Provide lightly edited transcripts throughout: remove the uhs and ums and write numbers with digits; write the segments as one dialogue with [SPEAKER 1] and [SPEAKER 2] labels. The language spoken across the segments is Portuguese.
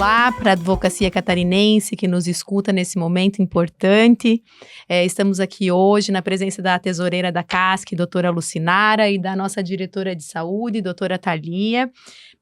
[SPEAKER 1] Olá para a advocacia catarinense que nos escuta nesse momento importante. Estamos aqui hoje na presença da tesoureira da CASC, doutora Lucinara, e da nossa diretora de saúde, doutora Thalia,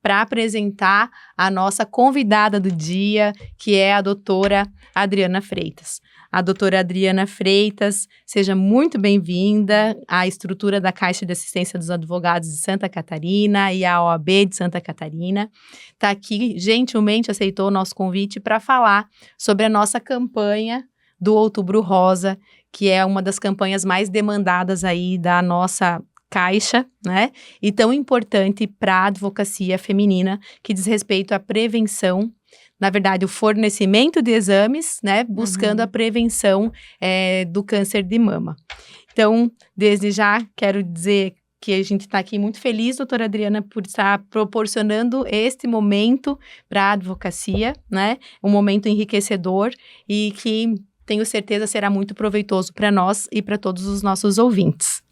[SPEAKER 1] para apresentar a nossa convidada do dia, que é a doutora Adriana Freitas. A doutora Adriana Freitas, seja muito bem-vinda à estrutura da Caixa de Assistência dos Advogados de Santa Catarina e à OAB de Santa Catarina. Está aqui, gentilmente aceitou o nosso convite para falar sobre a nossa campanha do Outubro Rosa, que é uma das campanhas mais demandadas aí da nossa Caixa, né? E tão importante para a advocacia feminina, que diz respeito à prevenção, na verdade, o fornecimento de exames, né, buscando a prevenção do câncer de mama. Então, desde já, quero dizer que a gente está aqui muito feliz, doutora Adriana, por estar proporcionando este momento para a advocacia, né, um momento enriquecedor e que tenho certeza será muito proveitoso para nós e para todos os nossos ouvintes.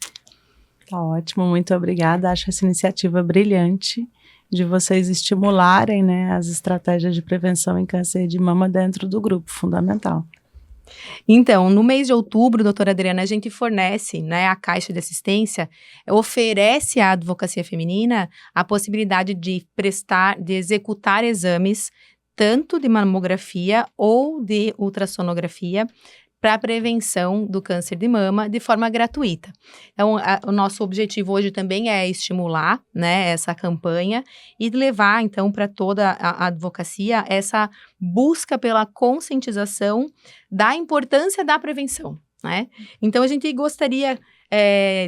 [SPEAKER 2] Tá ótimo, muito obrigada. Acho essa iniciativa brilhante de vocês estimularem, né, as estratégias de prevenção em câncer de mama dentro do grupo, fundamental.
[SPEAKER 1] Então, no mês de outubro, doutora Adriana, a gente fornece, né, a Caixa de Assistência, oferece à advocacia feminina a possibilidade de executar exames, tanto de mamografia ou de ultrassonografia, para a prevenção do câncer de mama de forma gratuita. Então, o nosso objetivo hoje também é estimular, né, essa campanha e levar, então, para toda a advocacia essa busca pela conscientização da importância da prevenção, né? Então, a gente gostaria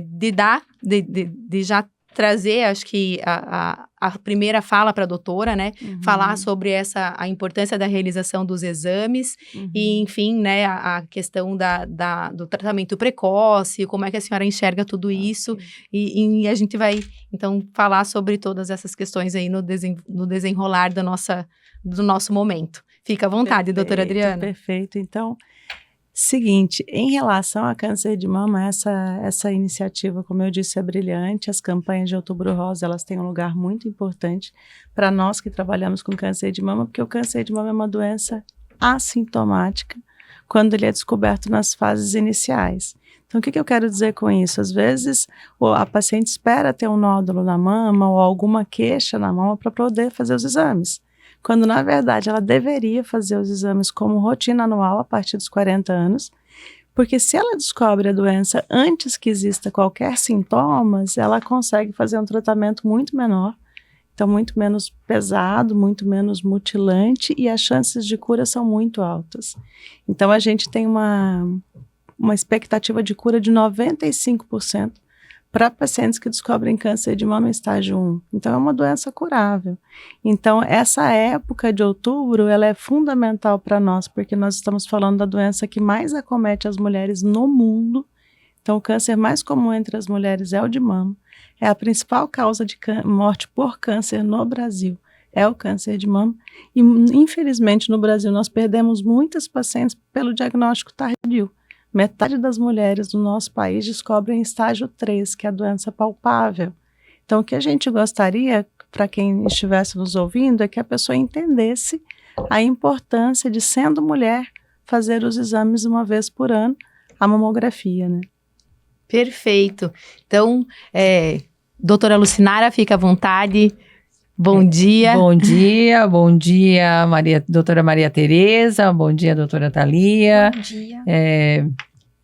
[SPEAKER 1] de já trazer, acho que a primeira fala para a doutora, né, falar sobre a importância da realização dos exames e, enfim, né, a questão do tratamento precoce, como é que a senhora enxerga tudo isso e a gente vai, então, falar sobre todas essas questões aí no desenrolar do nosso momento. Fica à vontade, doutora Adriana.
[SPEAKER 2] Perfeito, então... Seguinte, em relação a câncer de mama, essa iniciativa, como eu disse, é brilhante. As campanhas de Outubro Rosa, elas têm um lugar muito importante para nós que trabalhamos com câncer de mama, porque o câncer de mama é uma doença assintomática quando ele é descoberto nas fases iniciais. Então, o que eu quero dizer com isso? Às vezes, a paciente espera ter um nódulo na mama ou alguma queixa na mama para poder fazer os exames, quando, na verdade, ela deveria fazer os exames como rotina anual a partir dos 40 anos, porque se ela descobre a doença antes que exista qualquer sintomas, ela consegue fazer um tratamento muito menor, então muito menos pesado, muito menos mutilante, e as chances de cura são muito altas. Então, a gente tem uma expectativa de cura de 95%, para pacientes que descobrem câncer de mama em estágio 1. Então, é uma doença curável. Então, essa época de outubro, ela é fundamental para nós, porque nós estamos falando da doença que mais acomete as mulheres no mundo. Então, o câncer mais comum entre as mulheres é o de mama. É a principal causa de morte por câncer no Brasil, é o câncer de mama. E, infelizmente, no Brasil, nós perdemos muitas pacientes pelo diagnóstico tardio. Metade das mulheres do nosso país descobrem em estágio 3, que é a doença palpável. Então, o que a gente gostaria, para quem estivesse nos ouvindo, é que a pessoa entendesse a importância de, sendo mulher, fazer os exames uma vez por ano, a mamografia, né?
[SPEAKER 1] Perfeito. Então, doutora Lucinara, fica à vontade. Bom dia.
[SPEAKER 3] Bom dia, doutora Maria Tereza, bom dia, doutora Thalia.
[SPEAKER 4] Bom dia.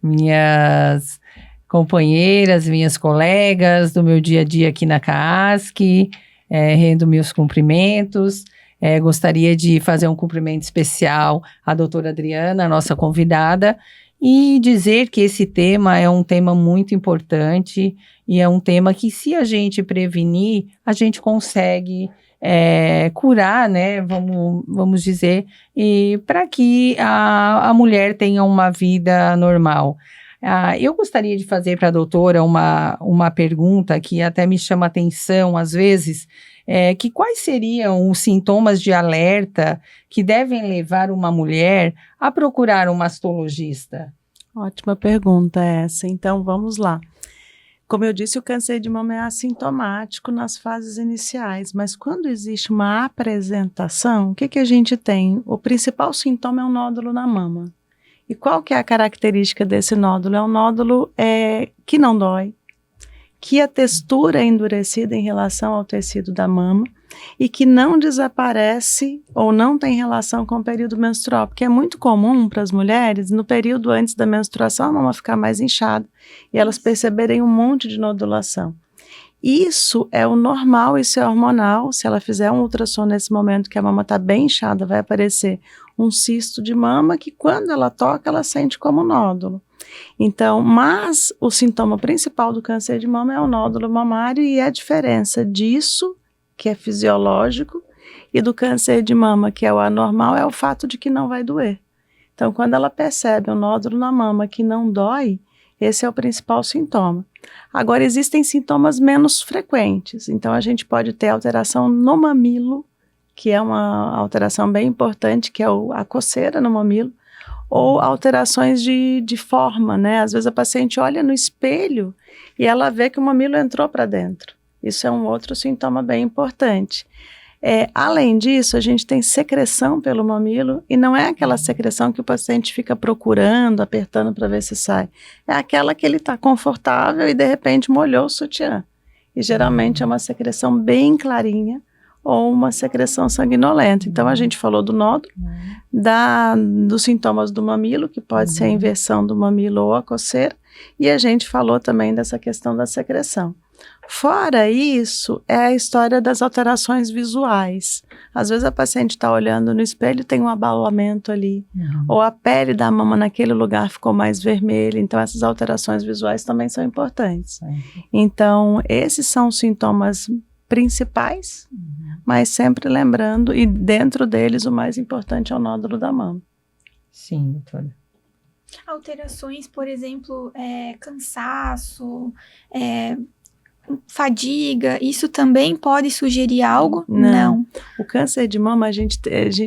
[SPEAKER 3] Minhas companheiras, minhas colegas do meu dia a dia aqui na CASC, rendo meus cumprimentos. Gostaria de fazer um cumprimento especial à doutora Adriana, nossa convidada, e dizer que esse tema é um tema muito importante e é um tema que, se a gente prevenir, a gente consegue curar, né, vamos dizer, e para que a mulher tenha uma vida normal. Eu gostaria de fazer para a doutora uma pergunta que até me chama atenção às vezes, que quais seriam os sintomas de alerta que devem levar uma mulher a procurar um mastologista?
[SPEAKER 2] Ótima pergunta essa. Então, vamos lá. Como eu disse, o câncer de mama é assintomático nas fases iniciais, mas quando existe uma apresentação, o que a gente tem? O principal sintoma é um nódulo na mama. E qual que é a característica desse nódulo? É um nódulo que não dói, que a textura é endurecida em relação ao tecido da mama e que não desaparece ou não tem relação com o período menstrual, porque é muito comum para as mulheres, no período antes da menstruação, a mama ficar mais inchada e elas perceberem um monte de nodulação. Isso é o normal, isso é hormonal. Se ela fizer um ultrassom nesse momento que a mama está bem inchada, vai aparecer um cisto de mama que quando ela toca, ela sente como nódulo. Então, mas o sintoma principal do câncer de mama é o nódulo mamário e a diferença disso, que é fisiológico, e do câncer de mama, que é o anormal, é o fato de que não vai doer. Então, quando ela percebe um nódulo na mama que não dói, esse é o principal sintoma. Agora, existem sintomas menos frequentes. Então, a gente pode ter alteração no mamilo, que é uma alteração bem importante, que é a coceira no mamilo, ou alterações de forma, né? Às vezes a paciente olha no espelho e ela vê que o mamilo entrou para dentro. Isso é um outro sintoma bem importante. Além disso, a gente tem secreção pelo mamilo, e não é aquela secreção que o paciente fica procurando, apertando para ver se sai. É aquela que ele está confortável e de repente molhou o sutiã. E geralmente é uma secreção bem clarinha ou uma secreção sanguinolenta. Então a gente falou do nódulo, dos sintomas do mamilo, que pode ser a inversão do mamilo ou a coceira, e a gente falou também dessa questão da secreção. Fora isso, é a história das alterações visuais. Às vezes a paciente está olhando no espelho e tem um abaulamento ali, ou a pele da mama naquele lugar ficou mais vermelha, então essas alterações visuais também são importantes. Então, esses são os sintomas principais, mas sempre lembrando, e dentro deles o mais importante é o nódulo da mama.
[SPEAKER 3] Sim, doutora.
[SPEAKER 4] Alterações, por exemplo, cansaço, fadiga, isso também pode sugerir algo? Não.
[SPEAKER 2] O câncer de mama, a gente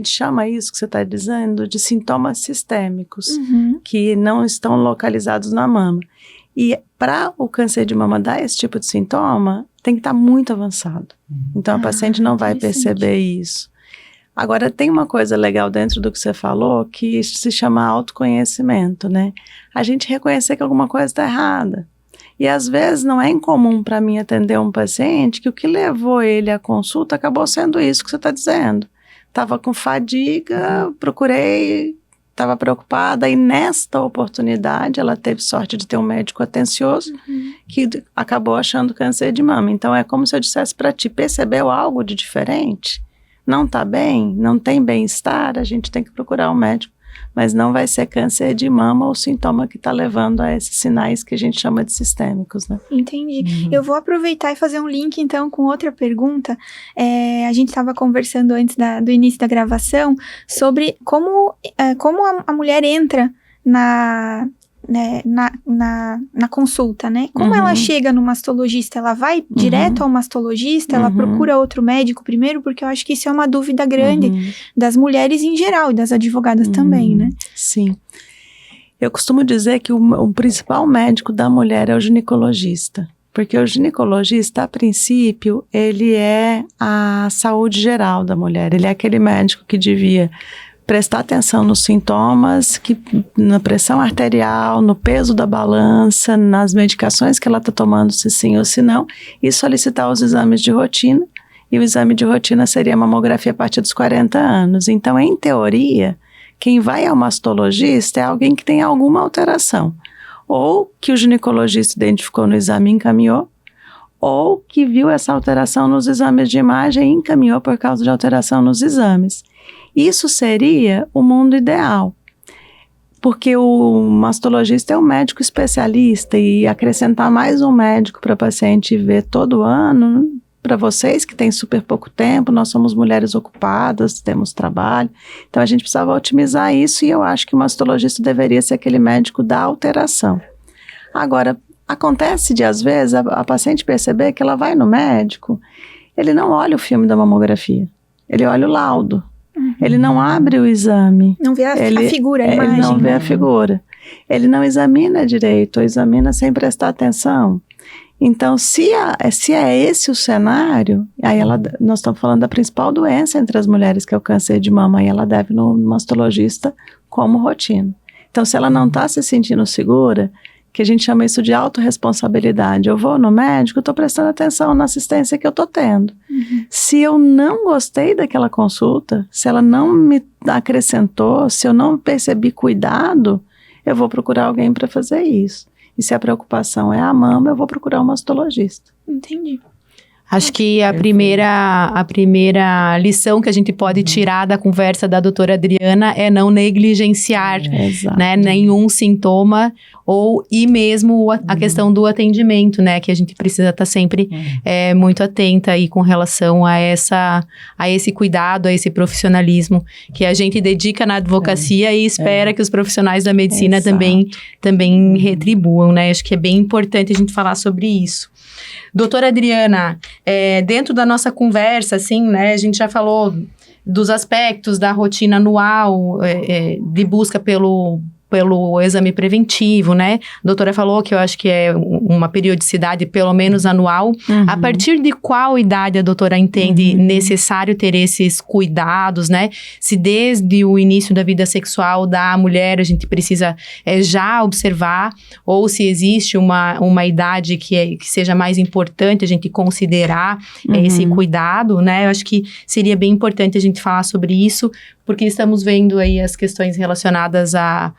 [SPEAKER 2] chama isso que você está dizendo de sintomas sistêmicos, que não estão localizados na mama. E para o câncer de mama dar esse tipo de sintoma, tem que estar muito avançado. Então a paciente não vai perceber isso. Agora, tem uma coisa legal dentro do que você falou, que se chama autoconhecimento, né? A gente reconhecer que alguma coisa está errada. E às vezes não é incomum para mim atender um paciente que o que levou ele à consulta acabou sendo isso que você está dizendo. Estava com fadiga, procurei, estava preocupada, e nesta oportunidade ela teve sorte de ter um médico atencioso que acabou achando câncer de mama. Então é como se eu dissesse para ti, percebeu algo de diferente? Não está bem? Não tem bem-estar? A gente tem que procurar um médico. Mas não vai ser câncer de mama ou sintoma que está levando a esses sinais que a gente chama de sistêmicos, né?
[SPEAKER 4] Entendi. Eu vou aproveitar e fazer um link, então, com outra pergunta. A gente estava conversando antes do início da gravação sobre como a mulher entra na consulta, né? Como ela chega no mastologista? Ela vai direto ao mastologista? Ela procura outro médico primeiro? Porque eu acho que isso é uma dúvida grande das mulheres em geral e das advogadas também, né?
[SPEAKER 2] Sim. Eu costumo dizer que o principal médico da mulher é o ginecologista. Porque o ginecologista, a princípio, ele é a saúde geral da mulher. Ele é aquele médico que devia prestar atenção nos sintomas, na pressão arterial, no peso da balança, nas medicações que ela está tomando, se sim ou se não, e solicitar os exames de rotina, e o exame de rotina seria a mamografia a partir dos 40 anos. Então, em teoria, quem vai ao mastologista é alguém que tem alguma alteração, ou que o ginecologista identificou no exame e encaminhou, ou que viu essa alteração nos exames de imagem e encaminhou por causa de alteração nos exames. Isso seria o mundo ideal, porque o mastologista é um médico especialista, e acrescentar mais um médico para a paciente ver todo ano, para vocês que têm super pouco tempo, nós somos mulheres ocupadas, temos trabalho, então a gente precisava otimizar isso, e eu acho que o mastologista deveria ser aquele médico da alteração. Agora, acontece de às vezes a paciente perceber que ela vai no médico, ele não olha o filme da mamografia, ele olha o laudo. Ele não abre o exame.
[SPEAKER 4] Não vê a figura, a imagem.
[SPEAKER 2] Ele não vê a figura. Ele não examina direito, ou examina sem prestar atenção. Então, se é esse o cenário, aí nós estamos falando da principal doença entre as mulheres, que é o câncer de mama, e ela deve no mastologista como rotina. Então, se ela não está se sentindo segura, que a gente chama isso de autorresponsabilidade, eu vou no médico, estou prestando atenção na assistência que eu estou tendo. Se eu não gostei daquela consulta, se ela não me acrescentou, se eu não percebi cuidado, eu vou procurar alguém para fazer isso. E se a preocupação é a mama, eu vou procurar um mastologista.
[SPEAKER 4] Entendi.
[SPEAKER 1] Acho que a primeira lição que a gente pode tirar da conversa da doutora Adriana é não negligenciar, né, nenhum sintoma e mesmo a questão do atendimento, né, que a gente precisa estar sempre muito atenta aí com relação a esse cuidado, a esse profissionalismo que a gente dedica na advocacia e espera que os profissionais da medicina também retribuam, né? Acho que é bem importante a gente falar sobre isso. Doutora Adriana, dentro da nossa conversa, assim, né, a gente já falou dos aspectos da rotina anual de busca pelo exame preventivo, né? A doutora falou que eu acho que é uma periodicidade pelo menos anual. A partir de qual idade a doutora entende necessário ter esses cuidados, né? Se desde o início da vida sexual da mulher a gente precisa já observar, ou se existe uma idade que seja mais importante a gente considerar esse cuidado, né? Eu acho que seria bem importante a gente falar sobre isso, porque estamos vendo aí as questões relacionadas à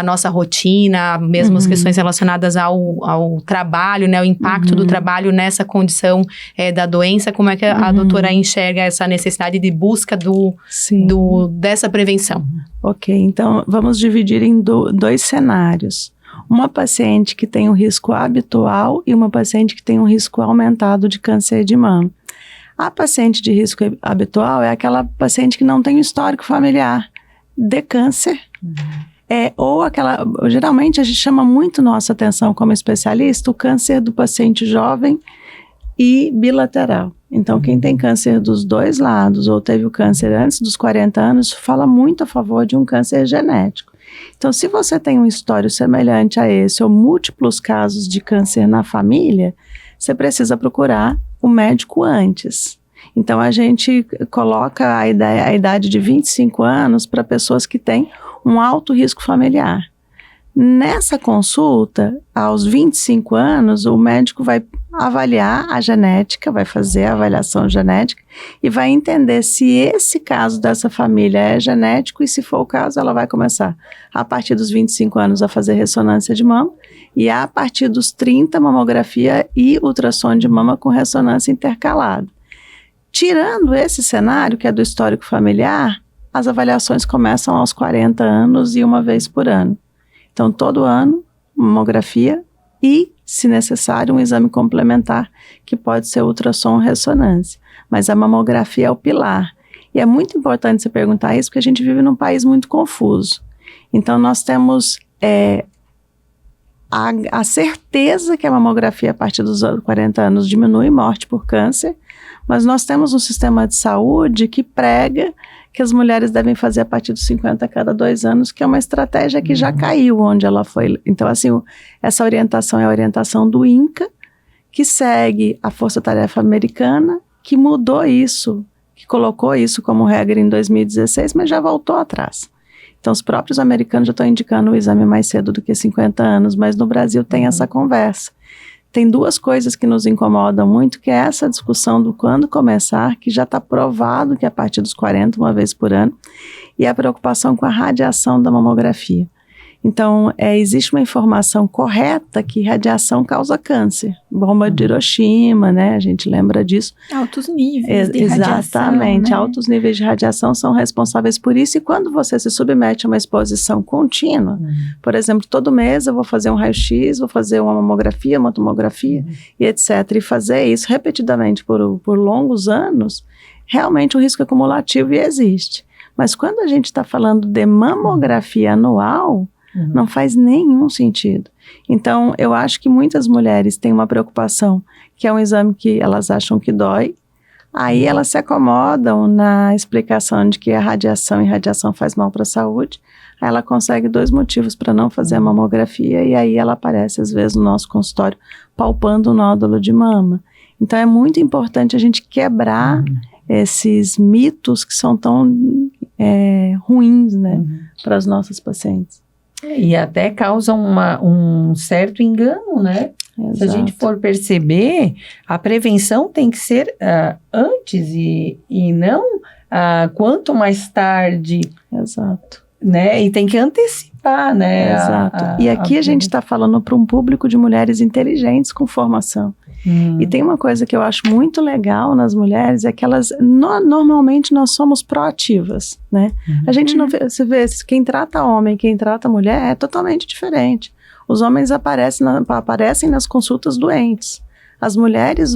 [SPEAKER 1] nossa rotina, mesmo as questões relacionadas ao trabalho, né, o impacto do trabalho nessa condição da doença, como é que a doutora enxerga essa necessidade de busca dessa prevenção?
[SPEAKER 2] Ok, então vamos dividir em dois cenários. Uma paciente que tem um risco habitual e uma paciente que tem um risco aumentado de câncer de mama. A paciente de risco habitual é aquela paciente que não tem histórico familiar de câncer, geralmente a gente chama muito nossa atenção como especialista o câncer do paciente jovem e bilateral. Então, quem tem câncer dos dois lados ou teve o câncer antes dos 40 anos, fala muito a favor de um câncer genético. Então, se você tem um histórico semelhante a esse ou múltiplos casos de câncer na família, você precisa procurar o médico antes. Então, a gente coloca a idade de 25 anos para pessoas que têm um alto risco familiar. Nessa consulta, aos 25 anos, o médico vai avaliar a genética, vai fazer a avaliação genética e vai entender se esse caso dessa família é genético e, se for o caso, ela vai começar, a partir dos 25 anos, a fazer ressonância de mama e, a partir dos 30, mamografia e ultrassom de mama com ressonância intercalada. Tirando esse cenário, que é do histórico familiar, as avaliações começam aos 40 anos e uma vez por ano. Então, todo ano, mamografia e, se necessário, um exame complementar, que pode ser ultrassom ou ressonância. Mas a mamografia é o pilar. E é muito importante você perguntar isso, porque a gente vive num país muito confuso. Então, nós temos a certeza que a mamografia, a partir dos 40 anos, diminui morte por câncer, mas nós temos um sistema de saúde que prega que as mulheres devem fazer a partir dos 50 a cada 2 anos, que é uma estratégia que já caiu onde ela foi. Então, assim, essa orientação é a orientação do INCA, que segue a Força Tarefa Americana, que mudou isso, que colocou isso como regra em 2016, mas já voltou atrás. Então, os próprios americanos já estão indicando o exame mais cedo do que 50 anos, mas no Brasil tem essa conversa. Tem duas coisas que nos incomodam muito, que é essa discussão do quando começar, que já está provado que é a partir dos 40, uma vez por ano, e a preocupação com a radiação da mamografia. Então, existe uma informação correta que radiação causa câncer. Bomba de Hiroshima, né? A gente lembra disso.
[SPEAKER 4] Altos níveis de radiação.
[SPEAKER 2] Exatamente.
[SPEAKER 4] Né?
[SPEAKER 2] Altos níveis de radiação são responsáveis por isso. E quando você se submete a uma exposição contínua, por exemplo, todo mês eu vou fazer um raio-x, vou fazer uma mamografia, uma tomografia, e etc. E fazer isso repetidamente por longos anos, realmente o risco acumulativo existe. Mas quando a gente está falando de mamografia anual, não faz nenhum sentido. Então, eu acho que muitas mulheres têm uma preocupação, que é um exame que elas acham que dói, aí elas se acomodam na explicação de que a radiação faz mal para a saúde, aí ela consegue 2 motivos para não fazer a mamografia, e aí ela aparece às vezes no nosso consultório palpando o nódulo de mama. Então é muito importante a gente quebrar esses mitos que são tão ruins, né, para as nossas pacientes.
[SPEAKER 3] E até causam um certo engano, né?
[SPEAKER 2] Exato.
[SPEAKER 3] Se a gente for perceber, a prevenção tem que ser antes e não quanto mais tarde.
[SPEAKER 2] Exato.
[SPEAKER 3] Né? E tem que antecipar, né?
[SPEAKER 2] Exato. E aqui a gente está falando para um público de mulheres inteligentes com formação. E tem uma coisa que eu acho muito legal nas mulheres, é que elas, normalmente nós somos proativas, né? A gente não vê, você vê, quem trata homem, quem trata mulher é totalmente diferente. Os homens aparecem nas consultas doentes. As mulheres,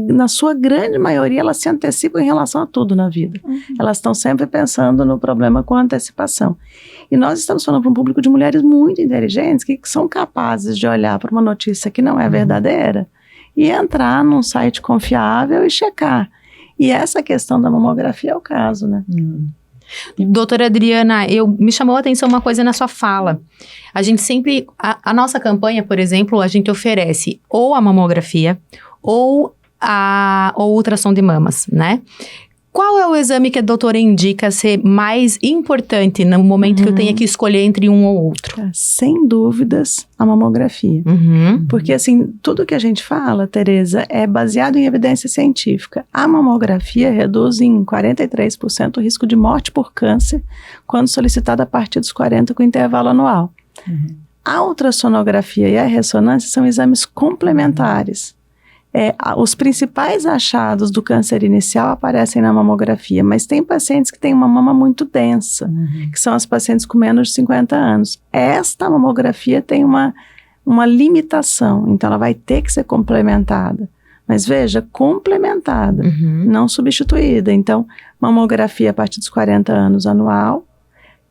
[SPEAKER 2] na sua grande maioria, elas se antecipam em relação a tudo na vida. Elas estão sempre pensando no problema com antecipação. E nós estamos falando para um público de mulheres muito inteligentes, que são capazes de olhar para uma notícia que não é verdadeira e entrar num site confiável e checar. E essa questão da mamografia é o caso, né?
[SPEAKER 1] Doutora Adriana, me chamou a atenção uma coisa na sua fala. A gente sempre, a nossa campanha, por exemplo, a gente oferece ou a mamografia ou o ultrassom de mamas, né? Qual é o exame que a doutora indica ser mais importante no momento que eu tenha que escolher entre um ou outro?
[SPEAKER 2] Sem dúvidas, a mamografia. Porque, assim, tudo que a gente fala, Tereza, é baseado em evidência científica. A mamografia reduz em 43% o risco de morte por câncer quando solicitada a partir dos 40 com intervalo anual. A ultrassonografia e a ressonância são exames complementares. Os principais achados do câncer inicial aparecem na mamografia, mas tem pacientes que têm uma mama muito densa, que são as pacientes com menos de 50 anos. Esta mamografia tem uma limitação, então ela vai ter que ser complementada. Mas veja, complementada, não substituída. Então, mamografia a partir dos 40 anos anual.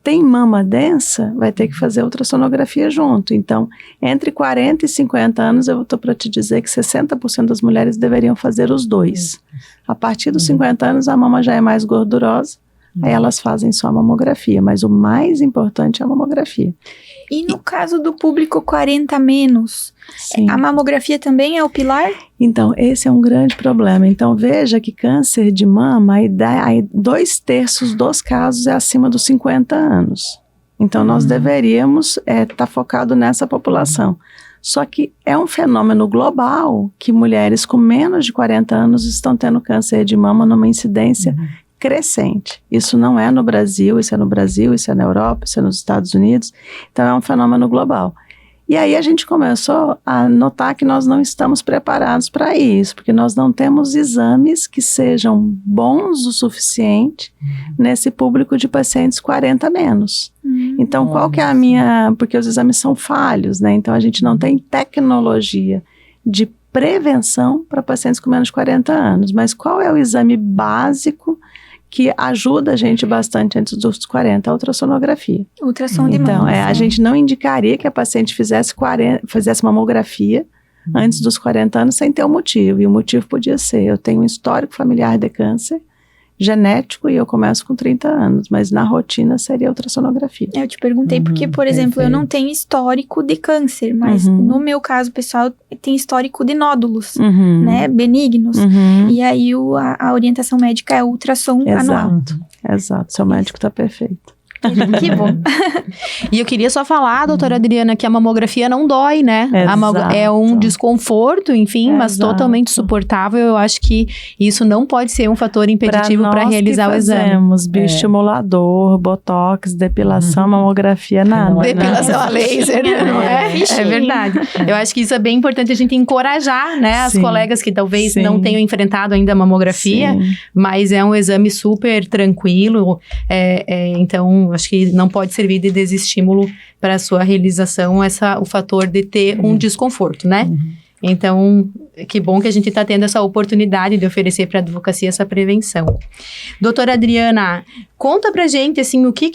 [SPEAKER 2] Tem mama densa, vai ter que fazer ultrassonografia junto. Então, entre 40 e 50 anos, eu estou para te dizer que 60% das mulheres deveriam fazer os dois. A partir dos 50 anos, a mama já é mais gordurosa, aí elas fazem só a mamografia. Mas o mais importante é a mamografia.
[SPEAKER 4] E no caso do público 40 menos,
[SPEAKER 2] Sim.
[SPEAKER 4] a mamografia também é o pilar?
[SPEAKER 2] Então, esse é um grande problema. Então, veja que câncer de mama, aí 2/3 dos casos é acima dos 50 anos. Então, nós deveríamos estar focado nessa população. Só que é um fenômeno global que mulheres com menos de 40 anos estão tendo câncer de mama numa incidência crescente. Isso não é no Brasil, isso é no Brasil, isso é na Europa, isso é nos Estados Unidos. Então, é um fenômeno global. E aí a gente começou a notar que nós não estamos preparados para isso, porque nós não temos exames que sejam bons o suficiente nesse público de pacientes 40 menos. Então, qual que é a minha... Porque os exames são falhos, né? Então, a gente não tem tecnologia de prevenção para pacientes com menos de 40 anos. Mas qual é o exame básico que ajuda a gente bastante antes dos 40, a ultrassonografia.
[SPEAKER 4] Ultrassom de
[SPEAKER 2] Então,
[SPEAKER 4] mama.
[SPEAKER 2] a gente não indicaria que a paciente fizesse mamografia antes dos 40 anos sem ter um motivo. E o motivo podia ser, eu tenho um histórico familiar de câncer genético e eu começo com 30 anos, mas na rotina seria ultrassonografia.
[SPEAKER 4] Eu te perguntei porque, por exemplo, eu não tenho histórico de câncer, mas no meu caso, pessoal, tem histórico de nódulos, né, benignos. E aí a orientação médica é ultrassom anual.
[SPEAKER 2] Exato, seu médico está perfeito.
[SPEAKER 4] Que bom.
[SPEAKER 1] E eu queria só falar, doutora Adriana, que a mamografia não dói, né? É um desconforto, enfim, mas totalmente suportável. Eu acho que isso não pode ser um fator impeditivo para realizar o exame.
[SPEAKER 2] Fazemos bioestimulador, botox, depilação, mamografia, nada.
[SPEAKER 1] Depilação a laser, não é? É verdade. Eu acho que isso é bem importante a gente encorajar, né? As colegas que talvez não tenham enfrentado ainda a mamografia, mas é um exame super tranquilo. Então, acho que não pode servir de desestímulo para a sua realização o fator de ter um desconforto, né? Então, que bom que a gente está tendo essa oportunidade de oferecer para a advocacia essa prevenção. Doutora Adriana, conta pra gente, assim, o que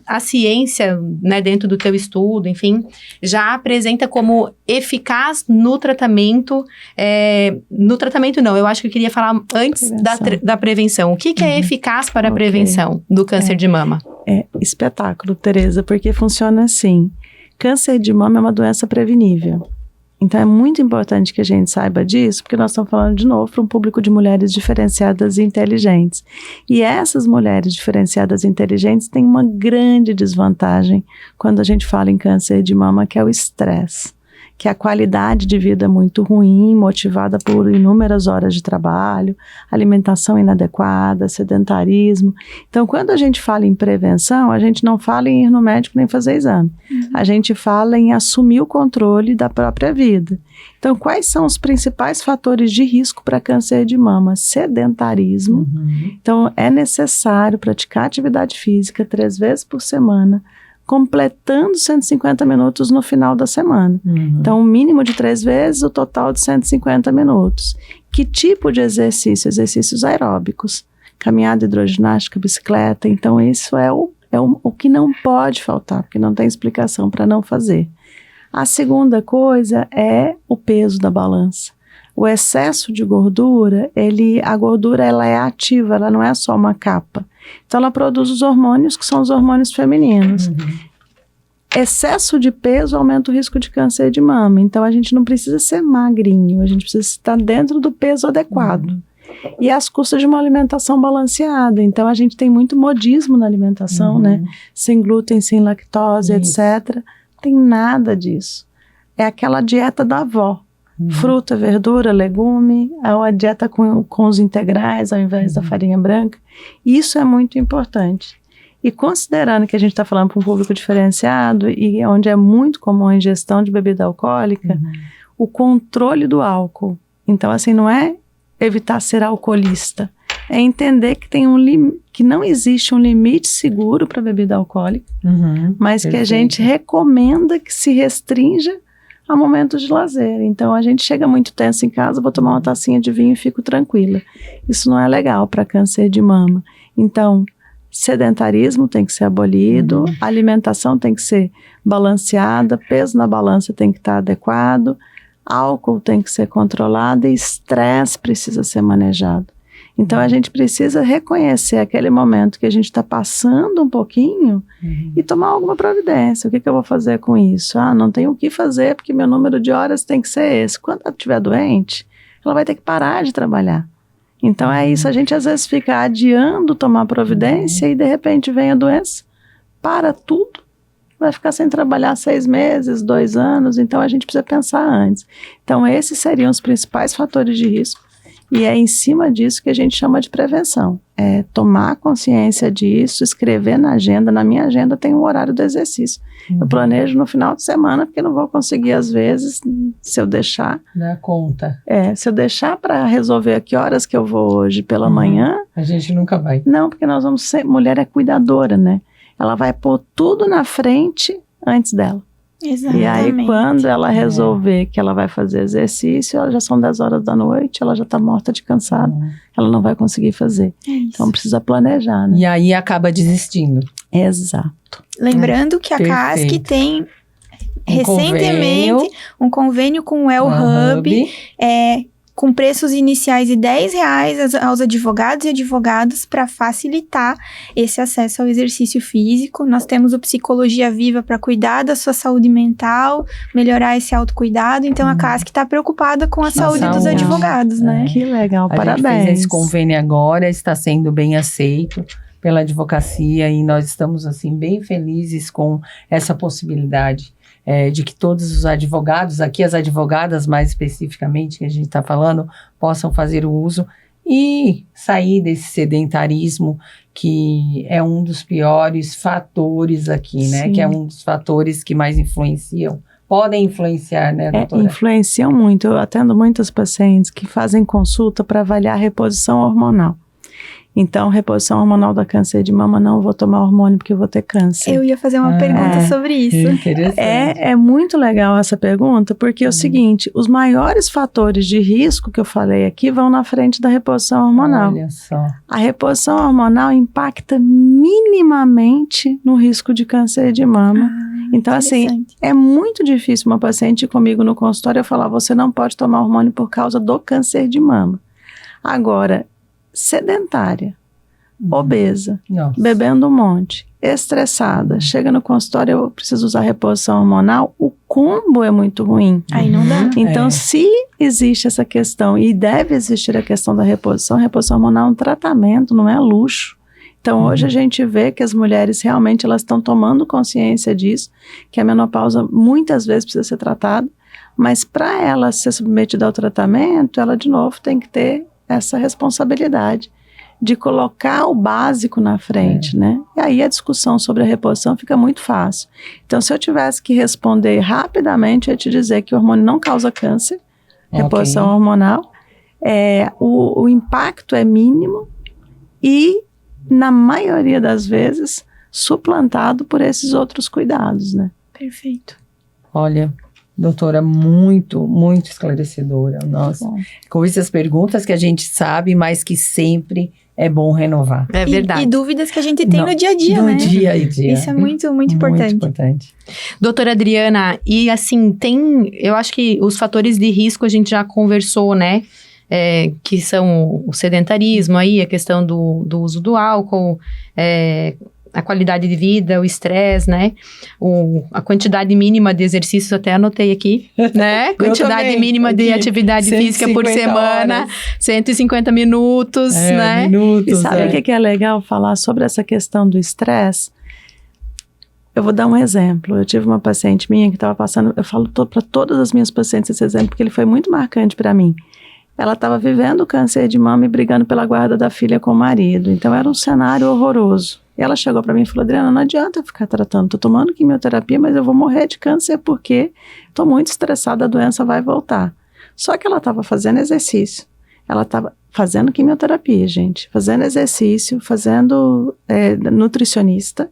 [SPEAKER 1] a ciência, né, dentro do teu estudo, enfim, já apresenta como eficaz no tratamento, no tratamento não, eu acho que eu queria falar antes da prevenção. O que é eficaz para a prevenção do câncer de mama?
[SPEAKER 2] É espetáculo, Tereza, porque funciona assim. Câncer de mama é uma doença prevenível. Então, é muito importante que a gente saiba disso, porque nós estamos falando de novo para um público de mulheres diferenciadas e inteligentes. E essas mulheres diferenciadas e inteligentes têm uma grande desvantagem quando a gente fala em câncer de mama, que é o estresse. Que é a qualidade de vida muito ruim, motivada por inúmeras horas de trabalho, alimentação inadequada, sedentarismo. Então, quando a gente fala em prevenção, a gente não fala em ir no médico nem fazer exame. A gente fala em assumir o controle da própria vida. Então, quais são os principais fatores de risco para câncer de mama? Sedentarismo. Então, é necessário praticar atividade física 3 vezes por semana, completando 150 minutos no final da semana. Então, o mínimo de 3 vezes, o total de 150 minutos. Que tipo de exercício? Exercícios aeróbicos, caminhada, hidroginástica, bicicleta. Então, isso é o que não pode faltar, porque não tem explicação para não fazer. A segunda coisa é o peso da balança. O excesso de gordura, a gordura ela é ativa, ela não é só uma capa. Então, ela produz os hormônios, que são os hormônios femininos. Excesso de peso aumenta o risco de câncer de mama. Então, a gente não precisa ser magrinho, a gente precisa estar dentro do peso adequado. E às custas de uma alimentação balanceada. Então, a gente tem muito modismo na alimentação, né? Sem glúten, sem lactose, etc. Não tem nada disso. É aquela dieta da avó. Fruta, verdura, legume, a dieta com os integrais ao invés da farinha branca. Isso é muito importante. E considerando que a gente está falando para um público diferenciado e onde é muito comum a ingestão de bebida alcoólica, o controle do álcool. Então, assim, não é evitar ser alcoolista, é entender que que não existe um limite seguro para bebida alcoólica, mas que a gente recomenda que se restrinja a momentos de lazer. Então, a gente chega muito tenso em casa, vou tomar uma tacinha de vinho e fico tranquila. Isso não é legal para câncer de mama. Então, sedentarismo tem que ser abolido, a alimentação tem que ser balanceada, peso na balança tem que estar adequado, álcool tem que ser controlado e estresse precisa ser manejado. Então, a gente precisa reconhecer aquele momento que a gente está passando um pouquinho e tomar alguma providência. O que eu vou fazer com isso? Não tenho o que fazer porque meu número de horas tem que ser esse. Quando ela estiver doente, ela vai ter que parar de trabalhar. Então, é isso. A gente, às vezes, fica adiando tomar providência e, de repente, vem a doença, para tudo, vai ficar sem trabalhar 6 meses, 2 anos. Então, a gente precisa pensar antes. Então, esses seriam os principais fatores de risco. E é em cima disso que a gente chama de prevenção. É tomar consciência disso, escrever na agenda. Na minha agenda tem um horário do exercício. Eu planejo no final de semana, porque não vou conseguir às vezes, se eu deixar.
[SPEAKER 3] Dá conta.
[SPEAKER 2] Se eu deixar para resolver a que horas que eu vou hoje pela manhã.
[SPEAKER 3] A gente nunca vai.
[SPEAKER 2] Não, porque nós vamos ser. Mulher é cuidadora, né? Ela vai pôr tudo na frente antes dela.
[SPEAKER 4] Exatamente.
[SPEAKER 2] E aí, quando ela resolver que ela vai fazer exercício, já são 10 horas da noite, ela já está morta de cansada. Ela não vai conseguir fazer. Então, precisa planejar, né?
[SPEAKER 3] E aí, acaba desistindo.
[SPEAKER 2] Exato.
[SPEAKER 4] Lembrando que a CASC tem, recentemente, um convênio com o El Hub, com preços iniciais de R$10 aos advogados e advogadas para facilitar esse acesso ao exercício físico. Nós temos o Psicologia Viva para cuidar da sua saúde mental, melhorar esse autocuidado. Então, a CASC está preocupada com a saúde dos advogados, né?
[SPEAKER 2] Que legal, parabéns.
[SPEAKER 3] A gente fez esse convênio agora, está sendo bem aceito pela advocacia e nós estamos, assim, bem felizes com essa possibilidade. De que todos os advogados, aqui as advogadas mais especificamente que a gente está falando, possam fazer o uso e sair desse sedentarismo que é um dos piores fatores aqui, né? Sim. Que é um dos fatores que mais influenciam. Podem influenciar, né, doutora?
[SPEAKER 2] Influenciam muito. Eu atendo muitas pacientes que fazem consulta para avaliar a reposição hormonal. Então, reposição hormonal da câncer de mama, não vou tomar hormônio porque eu vou ter câncer.
[SPEAKER 4] Eu ia fazer uma pergunta sobre isso.
[SPEAKER 3] Interessante.
[SPEAKER 2] É muito legal essa pergunta, porque é o seguinte, os maiores fatores de risco que eu falei aqui vão na frente da reposição hormonal.
[SPEAKER 3] Olha só.
[SPEAKER 2] A reposição hormonal impacta minimamente no risco de câncer de mama. Então, assim, é muito difícil uma paciente ir comigo no consultório e falar, você não pode tomar hormônio por causa do câncer de mama. Agora, sedentária, obesa,
[SPEAKER 3] Nossa.
[SPEAKER 2] bebendo um monte, estressada, chega no consultório, eu preciso usar reposição hormonal, o combo é muito ruim.
[SPEAKER 4] Aí não dá.
[SPEAKER 2] Então, se existe essa questão, e deve existir a questão da reposição hormonal é um tratamento, não é luxo. Então, hoje a gente vê que as mulheres realmente elas estão tomando consciência disso, que a menopausa muitas vezes precisa ser tratada, mas para ela ser submetida ao tratamento, ela de novo tem que ter essa responsabilidade de colocar o básico na frente, né? E aí a discussão sobre a reposição fica muito fácil. Então, se eu tivesse que responder rapidamente, eu ia te dizer que o hormônio não causa câncer, reposição hormonal, o impacto é mínimo e, na maioria das vezes, suplantado por esses outros cuidados, né?
[SPEAKER 4] Perfeito.
[SPEAKER 3] Olha, doutora, muito, muito esclarecedora. Nossa, coisas, perguntas que a gente sabe, mas que sempre é bom renovar.
[SPEAKER 1] É verdade.
[SPEAKER 4] E dúvidas que a gente tem no dia a dia, né?
[SPEAKER 3] No dia a dia.
[SPEAKER 4] Isso é muito, muito importante.
[SPEAKER 3] Muito importante.
[SPEAKER 1] Doutora Adriana, e assim, eu acho que os fatores de risco a gente já conversou, né? Que são o sedentarismo aí, a questão do uso do álcool, a qualidade de vida, o estresse, né? A quantidade mínima de exercícios, até anotei aqui, né? Quantidade mínima de atividade física por semana, 150 minutos, né?
[SPEAKER 2] E sabe o que é legal falar sobre essa questão do estresse? Eu vou dar um exemplo. Eu tive uma paciente minha que estava passando, eu falo para todas as minhas pacientes esse exemplo, porque ele foi muito marcante para mim. Ela estava vivendo o câncer de mama e brigando pela guarda da filha com o marido. Então, era um cenário horroroso. E ela chegou para mim e falou, Adriana, não adianta eu ficar tratando. Estou tomando quimioterapia, mas eu vou morrer de câncer porque estou muito estressada, a doença vai voltar. Só que ela estava fazendo exercício. Ela estava fazendo quimioterapia, gente. Fazendo exercício, fazendo nutricionista.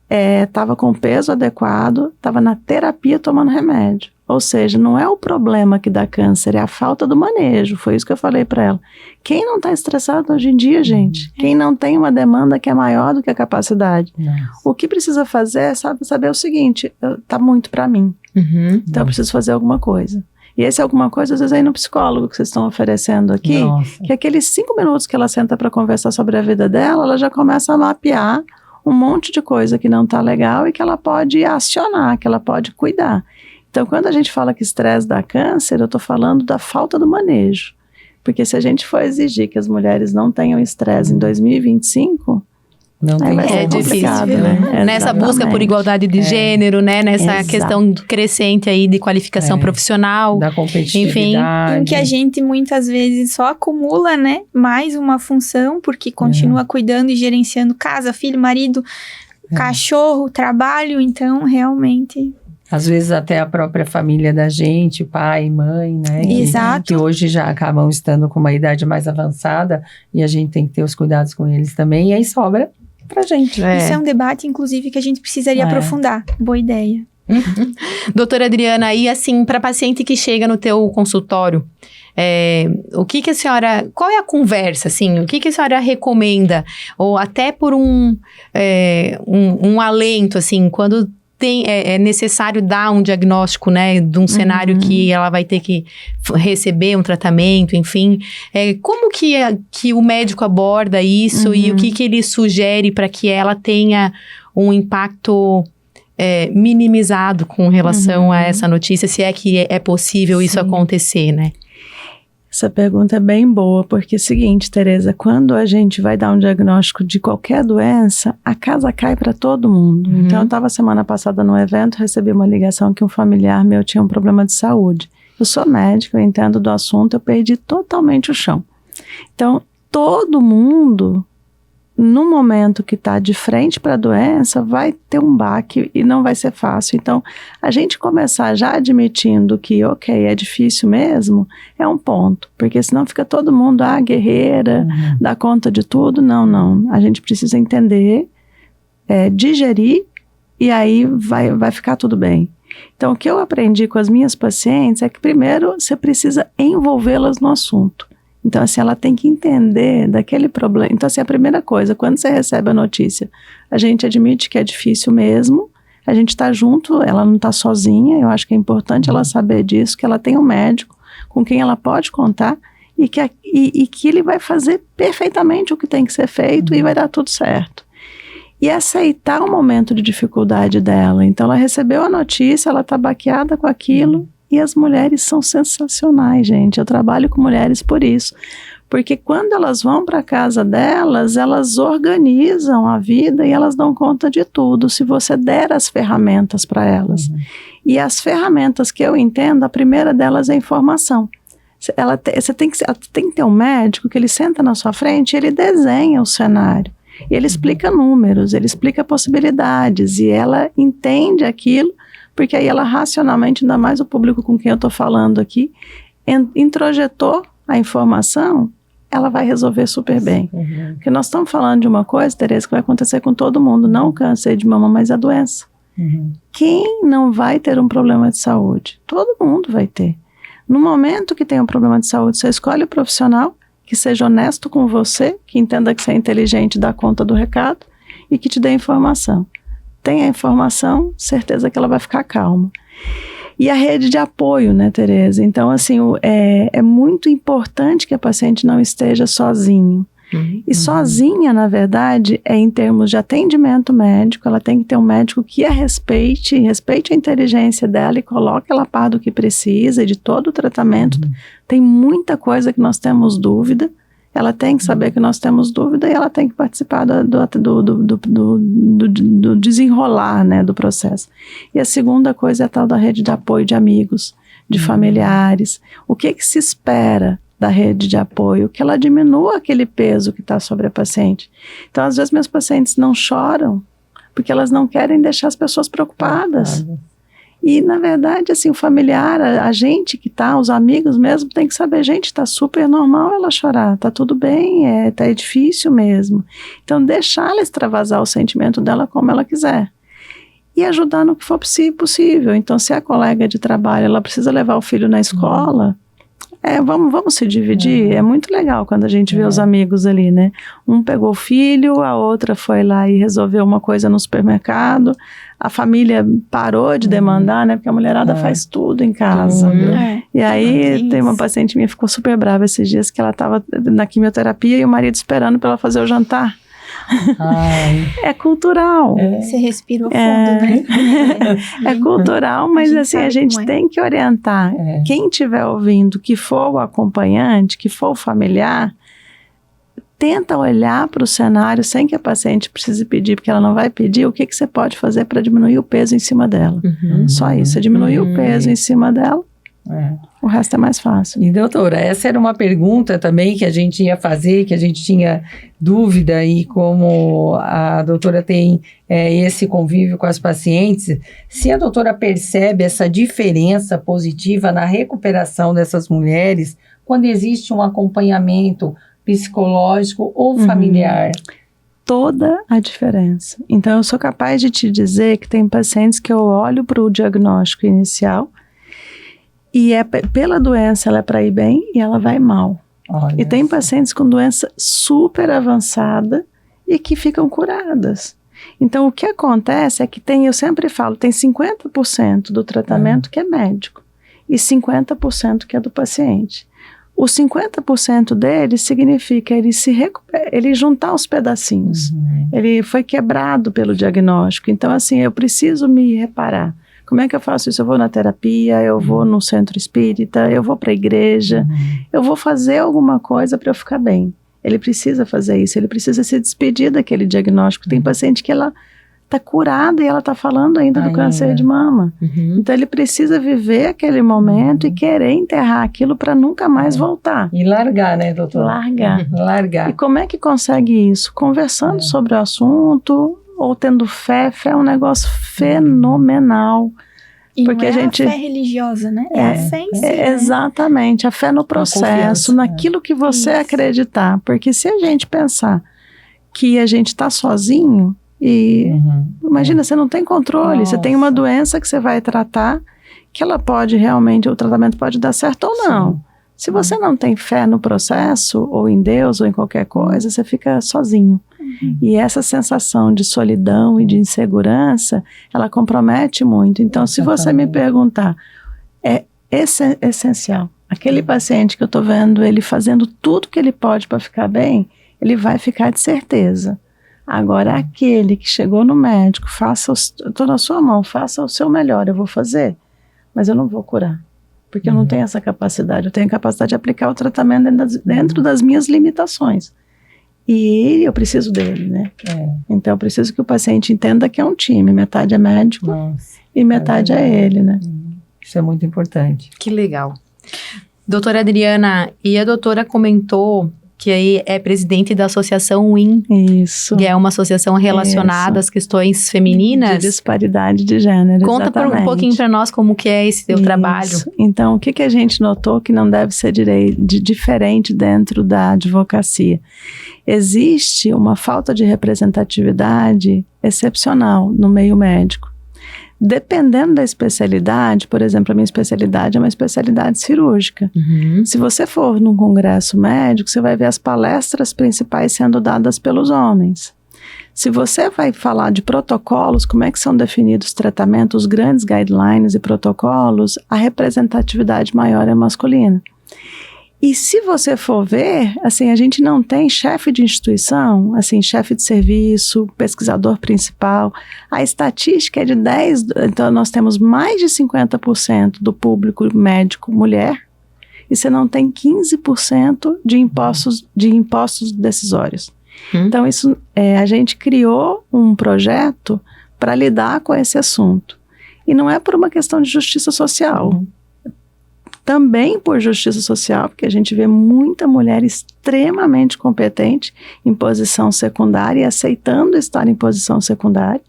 [SPEAKER 2] Estava com o peso adequado, estava na terapia tomando remédio. Ou seja, não é o problema que dá câncer, é a falta do manejo. Foi isso que eu falei para ela. Quem não está estressado hoje em dia, gente? Quem não tem uma demanda que é maior do que a capacidade? Nossa. O que precisa fazer é saber o seguinte, tá muito para mim. Então eu preciso fazer alguma coisa. E esse alguma coisa, às vezes, é ir no psicólogo que vocês estão oferecendo aqui, que aqueles 5 minutos que ela senta para conversar sobre a vida dela, ela já começa a mapear um monte de coisa que não está legal e que ela pode acionar, que ela pode cuidar. Então, quando a gente fala que estresse dá câncer, eu estou falando da falta do manejo. Porque se a gente for exigir que as mulheres não tenham estresse em 2025...
[SPEAKER 3] Não tem
[SPEAKER 1] é difícil, né? Nessa busca por igualdade de gênero, né? Nessa questão crescente aí de qualificação profissional.
[SPEAKER 3] Da competitividade.
[SPEAKER 4] Enfim, em que a gente muitas vezes só acumula, né? Mais uma função, porque continua cuidando e gerenciando casa, filho, marido, cachorro, trabalho. Então, realmente...
[SPEAKER 3] Às vezes até a própria família da gente, pai, mãe, né?
[SPEAKER 4] Exato.
[SPEAKER 3] Que hoje já acabam estando com uma idade mais avançada e a gente tem que ter os cuidados com eles também. E aí sobra pra gente.
[SPEAKER 4] Isso é um debate, inclusive, que a gente precisaria aprofundar. Boa ideia.
[SPEAKER 1] Doutora Adriana, e assim, para paciente que chega no teu consultório, o que a senhora, qual é a conversa, assim, o que a senhora recomenda? Ou até por um alento, assim, quando é necessário dar um diagnóstico, né, de um cenário que ela vai ter que receber um tratamento, enfim. Como que o médico aborda isso e o que ele sugere para que ela tenha um impacto minimizado com relação a essa notícia, se é que é possível isso acontecer, né?
[SPEAKER 2] Essa pergunta é bem boa, porque é o seguinte, Tereza, quando a gente vai dar um diagnóstico de qualquer doença, a casa cai para todo mundo. Então, eu estava semana passada num evento, recebi uma ligação que um familiar meu tinha um problema de saúde. Eu sou médica, eu entendo do assunto, eu perdi totalmente o chão. Então, todo mundo, no momento que está de frente para a doença, vai ter um baque e não vai ser fácil. Então, a gente começar já admitindo que, é difícil mesmo, é um ponto. Porque senão fica todo mundo, guerreira, dá conta de tudo. Não. A gente precisa entender, digerir, e aí vai ficar tudo bem. Então, o que eu aprendi com as minhas pacientes é que, primeiro, você precisa envolvê-las no assunto. Então, assim, ela tem que entender daquele problema. Então, assim, a primeira coisa, quando você recebe a notícia, a gente admite que é difícil mesmo, a gente está junto, ela não está sozinha, eu acho que é importante ela saber disso, que ela tem um médico com quem ela pode contar, e que ele vai fazer perfeitamente o que tem que ser feito e vai dar tudo certo. E aceitar o momento de dificuldade dela. Então, ela recebeu a notícia, ela está baqueada com aquilo, e as mulheres são sensacionais, gente. Eu trabalho com mulheres por isso. Porque quando elas vão para a casa delas, elas organizam a vida e elas dão conta de tudo, se você der as ferramentas para elas. E as ferramentas que eu entendo, a primeira delas é a informação. Ela tem que ter um médico que ele senta na sua frente e ele desenha o cenário. E ele explica números, ele explica possibilidades, e ela entende aquilo, porque aí ela racionalmente, ainda mais o público com quem eu estou falando aqui, introjetou a informação, ela vai resolver super bem. Porque nós estamos falando de uma coisa, Tereza, que vai acontecer com todo mundo, não o câncer de mama, mas a doença. Quem não vai ter um problema de saúde? Todo mundo vai ter. No momento que tem um problema de saúde, você escolhe o profissional que seja honesto com você, que entenda que você é inteligente, dá conta do recado e que te dê informação. Tem a informação, certeza que ela vai ficar calma. E a rede de apoio, né, Tereza? Então, assim, é muito importante que a paciente não esteja sozinho. E sozinha, na verdade, é em termos de atendimento médico, ela tem que ter um médico que a respeite a inteligência dela e coloque ela a par do que precisa e de todo o tratamento. Tem muita coisa que nós temos dúvida, ela tem que saber que nós temos dúvida e ela tem que participar do desenrolar, né, do processo. E a segunda coisa é a tal da rede de apoio de amigos, de familiares. O que se espera da rede de apoio? Que ela diminua aquele peso que está sobre a paciente. Então, às vezes, meus pacientes não choram porque elas não querem deixar as pessoas preocupadas. E, na verdade, assim, o familiar, a gente que tá, os amigos mesmo, tem que saber, gente, tá super normal ela chorar, tá tudo bem, é difícil mesmo. Então, deixar ela extravasar o sentimento dela como ela quiser. E ajudar no que for possível. Então, se a colega de trabalho, ela precisa levar o filho na escola, vamos se dividir. É muito legal quando a gente vê os amigos ali, né? Um pegou o filho, a outra foi lá e resolveu uma coisa no supermercado, a família parou de demandar, né? Porque a mulherada faz tudo em casa. E aí tem uma paciente minha que ficou super brava esses dias, que ela estava na quimioterapia e o marido esperando para ela fazer o jantar. É cultural.
[SPEAKER 4] Você respirou fundo, né?
[SPEAKER 2] É cultural, mas assim, a gente tem que orientar. Quem estiver ouvindo, que for o acompanhante, que for o familiar, tenta olhar para o cenário sem que a paciente precise pedir, porque ela não vai pedir, o que você pode fazer para diminuir o peso em cima dela. Só isso, você diminuir o peso em cima dela, o resto é mais fácil.
[SPEAKER 3] E doutora, essa era uma pergunta também que a gente ia fazer, que a gente tinha dúvida, e como a doutora tem esse convívio com as pacientes, se a doutora percebe essa diferença positiva na recuperação dessas mulheres quando existe um acompanhamento psicológico ou familiar.
[SPEAKER 2] Toda a diferença. Então, eu sou capaz de te dizer que tem pacientes que eu olho para o diagnóstico inicial e pela doença ela é para ir bem e ela vai mal. E tem pacientes com doença super avançada e que ficam curadas. Então, o que acontece é que eu sempre falo, tem 50% do tratamento que é médico e 50% que é do paciente. Os 50% dele significa ele juntar os pedacinhos. Ele foi quebrado pelo diagnóstico. Então, assim, eu preciso me reparar. Como é que eu faço isso? Eu vou na terapia, eu vou no centro espírita, eu vou para a igreja, eu vou fazer alguma coisa para eu ficar bem. Ele precisa fazer isso, ele precisa se despedir daquele diagnóstico. Tem paciente que ela está curada e ela está falando ainda do câncer de mama. Então ele precisa viver aquele momento e querer enterrar aquilo para nunca mais voltar.
[SPEAKER 3] E largar, né, doutora? Largar.
[SPEAKER 2] E como é que consegue isso? Conversando sobre o assunto ou tendo fé. Fé é um negócio fenomenal.
[SPEAKER 4] E
[SPEAKER 2] porque
[SPEAKER 4] não é
[SPEAKER 2] a gente
[SPEAKER 4] fé religiosa, né? É a fé em si, né?
[SPEAKER 2] Exatamente, a fé no processo, naquilo que você acreditar. Porque se a gente pensar que a gente está sozinho, e imagina, você não tem controle, você tem uma doença que você vai tratar, que ela pode realmente, o tratamento pode dar certo ou não. Se você não tem fé no processo, ou em Deus, ou em qualquer coisa, você fica sozinho. E essa sensação de solidão e de insegurança, ela compromete muito. Então, se você me perguntar, é essencial Aquele paciente que eu estou vendo ele fazendo tudo que ele pode para ficar bem, ele vai ficar de certeza. Agora, aquele que chegou no médico, estou na sua mão, faça o seu melhor, eu vou fazer, mas eu não vou curar, porque eu não tenho essa capacidade, eu tenho a capacidade de aplicar o tratamento dentro das minhas limitações. E eu preciso dele, né? Então, eu preciso que o paciente entenda que é um time, metade é médico e metade é ele, né?
[SPEAKER 3] Isso é muito importante.
[SPEAKER 1] Que legal. Doutora Adriana, e a doutora comentou que aí é presidente da Associação WIN.
[SPEAKER 2] Isso.
[SPEAKER 1] Que é uma associação relacionada às questões femininas.
[SPEAKER 2] De disparidade de gênero,
[SPEAKER 1] Conta um pouquinho para nós como que é esse teu trabalho.
[SPEAKER 2] Então, o que a gente notou que não deve ser diferente dentro da advocacia? Existe uma falta de representatividade excepcional no meio médico. Dependendo da especialidade, por exemplo, a minha especialidade é uma especialidade cirúrgica. Se você for num congresso médico, você vai ver as palestras principais sendo dadas pelos homens. Se você vai falar de protocolos, como é que são definidos os tratamentos, os grandes guidelines e protocolos, a representatividade maior é masculina. E se você for ver, assim, a gente não tem chefe de instituição, assim, chefe de serviço, pesquisador principal. A estatística é de 10, então nós temos mais de 50% do público médico mulher, e você não tem 15% de impostos decisórios. Então, isso, a gente criou um projeto para lidar com esse assunto. E não é por uma questão de justiça social. Também por justiça social, porque a gente vê muita mulher extremamente competente em posição secundária e aceitando estar em posição secundária.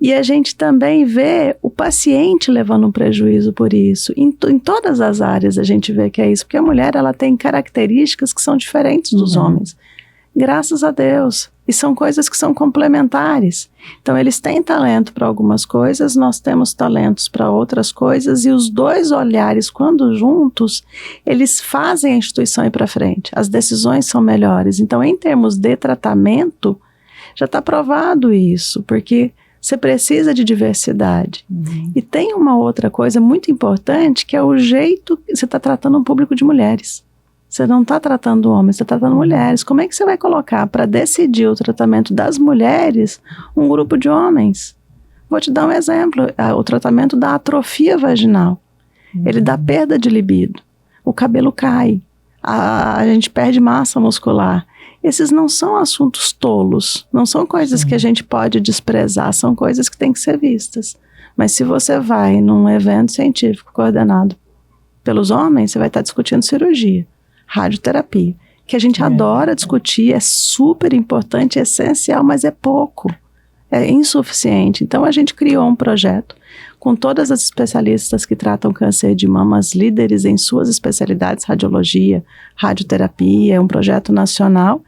[SPEAKER 2] E a gente também vê o paciente levando um prejuízo por isso. Em todas as áreas a gente vê que é isso, porque a mulher ela tem características que são diferentes dos homens. Graças a Deus. E são coisas que são complementares. Então, eles têm talento para algumas coisas, nós temos talentos para outras coisas, e os dois olhares, quando juntos, eles fazem a instituição ir para frente. As decisões são melhores. Então, em termos de tratamento, já está provado isso, porque você precisa de diversidade. E tem uma outra coisa muito importante, que é o jeito que você está tratando um público de mulheres. Você não está tratando homens, você está tratando mulheres. Como é que você vai colocar para decidir o tratamento das mulheres um grupo de homens? Vou te dar um exemplo, o tratamento da atrofia vaginal. Ele dá perda de libido, o cabelo cai, a gente perde massa muscular. Esses não são assuntos tolos, não são coisas que a gente pode desprezar, são coisas que têm que ser vistas. Mas se você vai num evento científico coordenado pelos homens, você vai estar discutindo cirurgia, radioterapia, que a gente adora discutir, é super importante, é essencial, mas é pouco, é insuficiente. Então a gente criou um projeto com todas as especialistas que tratam câncer de mama, as líderes em suas especialidades, radiologia, radioterapia, é um projeto nacional,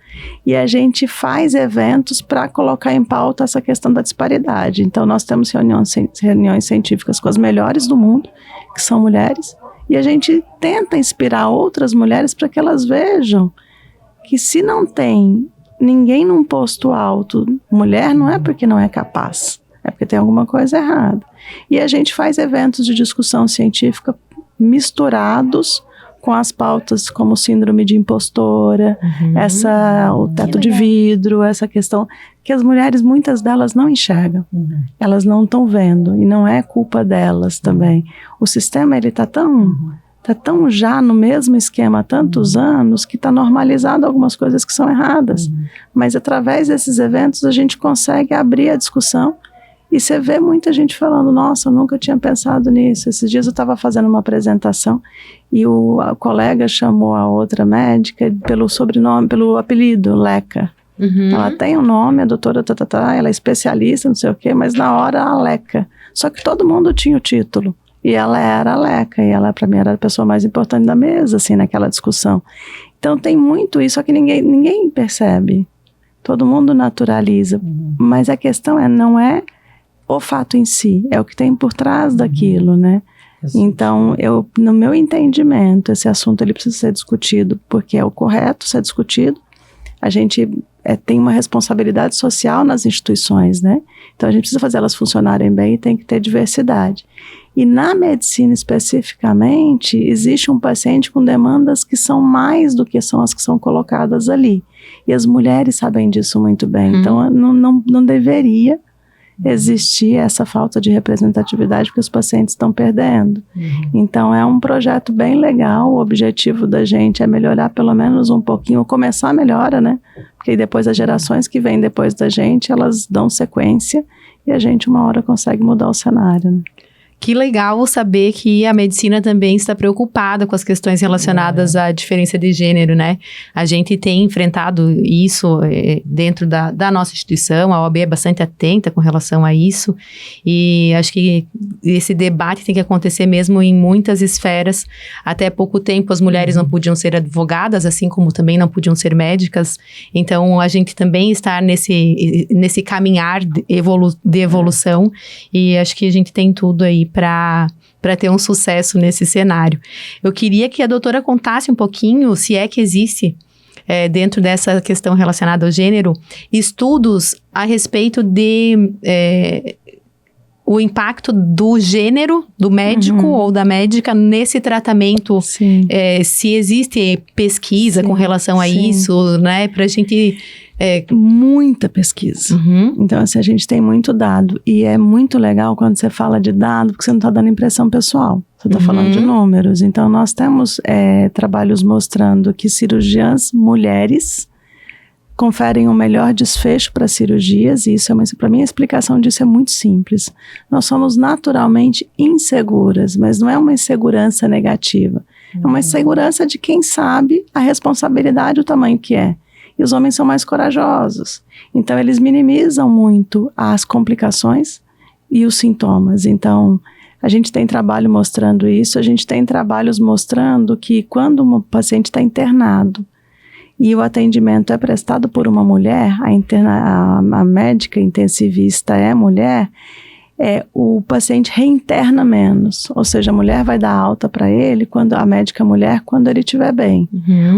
[SPEAKER 2] e a gente faz eventos para colocar em pauta essa questão da disparidade. Então nós temos reuniões científicas com as melhores do mundo, que são mulheres, e a gente tenta inspirar outras mulheres para que elas vejam que se não tem ninguém num posto alto, mulher não é porque não é capaz, é porque tem alguma coisa errada. E a gente faz eventos de discussão científica misturados com as pautas como síndrome de impostora, o teto de vidro, essa questão que as mulheres, muitas delas não enxergam, elas não estão vendo, e não é culpa delas também. O sistema, ele está tão já no mesmo esquema há tantos anos que está normalizado algumas coisas que são erradas. Mas através desses eventos a gente consegue abrir a discussão e você vê muita gente falando, nossa, eu nunca tinha pensado nisso. Esses dias eu estava fazendo uma apresentação e a colega chamou a outra médica pelo sobrenome, pelo apelido, Leca. Ela tem um nome, a doutora ela é especialista, não sei o quê, mas na hora a Leca. Só que todo mundo tinha o título. E ela era a Leca, e ela, para mim, era a pessoa mais importante da mesa, assim, naquela discussão. Então, tem muito isso, só que ninguém percebe. Todo mundo naturaliza. Mas a questão não é o fato em si, é o que tem por trás daquilo, né? Então, no meu entendimento, esse assunto ele precisa ser discutido, porque é o correto ser discutido. A gente tem uma responsabilidade social nas instituições, né? Então, a gente precisa fazer elas funcionarem bem e tem que ter diversidade. E na medicina especificamente, existe um paciente com demandas que são mais do que são as que são colocadas ali. E as mulheres sabem disso muito bem. Então, não deveria existir essa falta de representatividade que os pacientes estão perdendo. Então, é um projeto bem legal. O objetivo da gente é melhorar pelo menos um pouquinho, ou começar a melhora, né? Porque depois as gerações que vêm depois da gente, elas dão sequência e a gente uma hora consegue mudar o cenário, né?
[SPEAKER 1] Que legal saber que a medicina também está preocupada com as questões relacionadas à diferença de gênero, né? A gente tem enfrentado isso dentro da nossa instituição, a OAB é bastante atenta com relação a isso, e acho que esse debate tem que acontecer mesmo em muitas esferas. Até pouco tempo as mulheres não podiam ser advogadas, assim como também não podiam ser médicas, então a gente também está nesse caminhar de evolução, e acho que a gente tem tudo aí para ter um sucesso nesse cenário. Eu queria que a doutora contasse um pouquinho, se é que existe, dentro dessa questão relacionada ao gênero, estudos a respeito de o impacto do gênero, do médico ou da médica nesse tratamento. Se existe pesquisa com relação a isso, né, para a gente...
[SPEAKER 2] Muita pesquisa. Então, assim, a gente tem muito dado. E é muito legal quando você fala de dado, porque você não está dando impressão pessoal. Você está falando de números. Então, nós temos trabalhos mostrando que cirurgiãs mulheres conferem um melhor desfecho para cirurgias. E isso para mim, a explicação disso é muito simples. Nós somos naturalmente inseguras, mas não é uma insegurança negativa. É uma insegurança de quem sabe a responsabilidade, o tamanho que é. E os homens são mais corajosos. Então, eles minimizam muito as complicações e os sintomas. Então, a gente tem trabalho mostrando isso. A gente tem trabalhos mostrando que quando um paciente está internado e o atendimento é prestado por uma mulher, a médica intensivista é mulher, o paciente reinterna menos, ou seja, a mulher vai dar alta para ele, a médica mulher, quando ele estiver bem.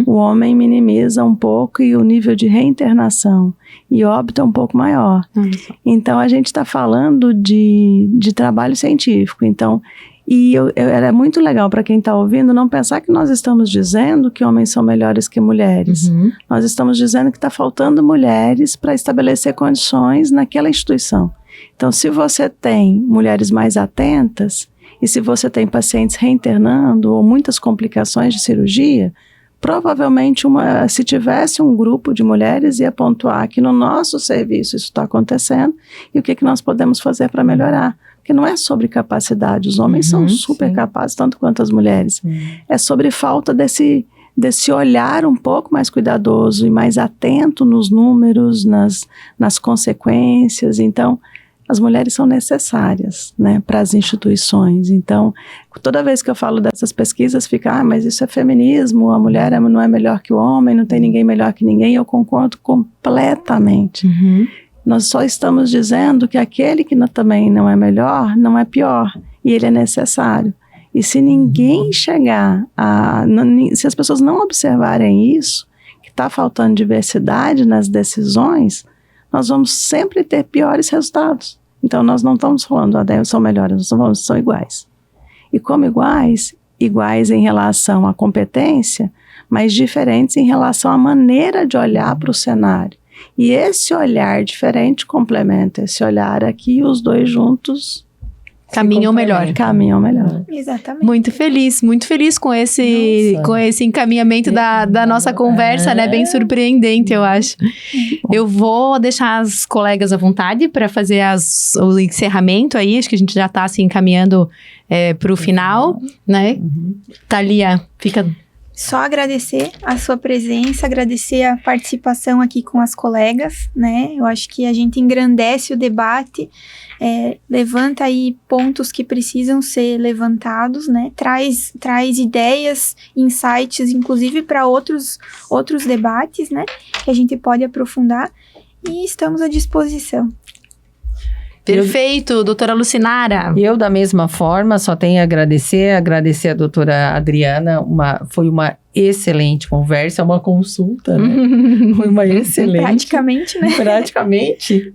[SPEAKER 2] O homem minimiza um pouco e o nível de reinternação e óbito é um pouco maior. Então, a gente está falando de trabalho científico. Então, é muito legal para quem está ouvindo não pensar que nós estamos dizendo que homens são melhores que mulheres. Nós estamos dizendo que está faltando mulheres para estabelecer condições naquela instituição. Então, se você tem mulheres mais atentas e se você tem pacientes reinternando ou muitas complicações de cirurgia, provavelmente se tivesse um grupo de mulheres ia pontuar que no nosso serviço isso está acontecendo e o que nós podemos fazer para melhorar. Porque não é sobre capacidade, os homens são super capazes, tanto quanto as mulheres. É sobre falta desse olhar um pouco mais cuidadoso e mais atento nos números, nas consequências. Então, as mulheres são necessárias, né, para as instituições. Então, toda vez que eu falo dessas pesquisas, fica, mas isso é feminismo, a mulher não é melhor que o homem, não tem ninguém melhor que ninguém. Eu concordo completamente. Nós só estamos dizendo que aquele que também não é melhor, não é pior, e ele é necessário. E se ninguém chegar se as pessoas não observarem isso, que está faltando diversidade nas decisões, nós vamos sempre ter piores resultados. Então, nós não estamos falando, são melhores, nós estamos falando, são iguais. E como iguais em relação à competência, mas diferentes em relação à maneira de olhar para o cenário. E esse olhar diferente complementa esse olhar aqui, e os dois juntos
[SPEAKER 1] caminham melhor.
[SPEAKER 4] Exatamente.
[SPEAKER 1] Muito feliz com esse encaminhamento da nossa conversa, né? Bem surpreendente, eu acho. Eu vou deixar as colegas à vontade para fazer o encerramento aí, acho que a gente já está assim, encaminhando para o final, né? Thalia, fica...
[SPEAKER 4] Só agradecer a sua presença, agradecer a participação aqui com as colegas, né? Eu acho que a gente engrandece o debate, levanta aí pontos que precisam ser levantados, né? Traz ideias, insights, inclusive para outros debates, né? Que a gente pode aprofundar e estamos à disposição.
[SPEAKER 1] Perfeito, doutora Lucinara.
[SPEAKER 3] Eu, da mesma forma, só tenho a agradecer a doutora Adriana, foi uma excelente conversa, uma consulta, né? Foi uma excelente.
[SPEAKER 4] Praticamente, né?
[SPEAKER 3] Praticamente.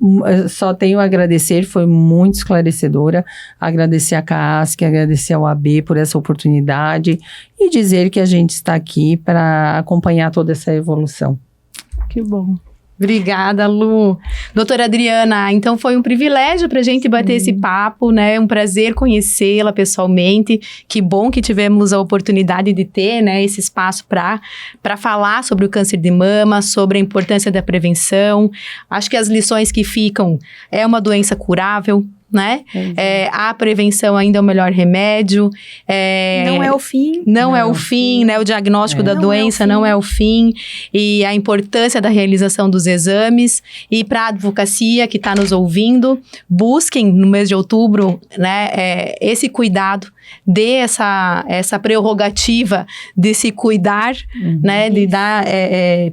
[SPEAKER 3] Só tenho a agradecer, foi muito esclarecedora. Agradecer a CASC, agradecer ao AB por essa oportunidade e dizer que a gente está aqui para acompanhar toda essa evolução.
[SPEAKER 2] Que bom.
[SPEAKER 1] Obrigada, Lu. Doutora Adriana, então foi um privilégio para a gente bater esse papo, né? Um prazer conhecê-la pessoalmente. Que bom que tivemos a oportunidade de ter, né, esse espaço para falar sobre o câncer de mama, sobre a importância da prevenção. Acho que as lições que ficam é uma doença curável, né? A prevenção ainda é o melhor remédio.
[SPEAKER 4] Não é o fim.
[SPEAKER 1] Não é o fim, né? O diagnóstico da doença não é o fim. E a importância da realização dos exames. E para a advocacia que está nos ouvindo, busquem no mês de outubro, né, esse cuidado, dê essa prerrogativa de se cuidar, né? De dar,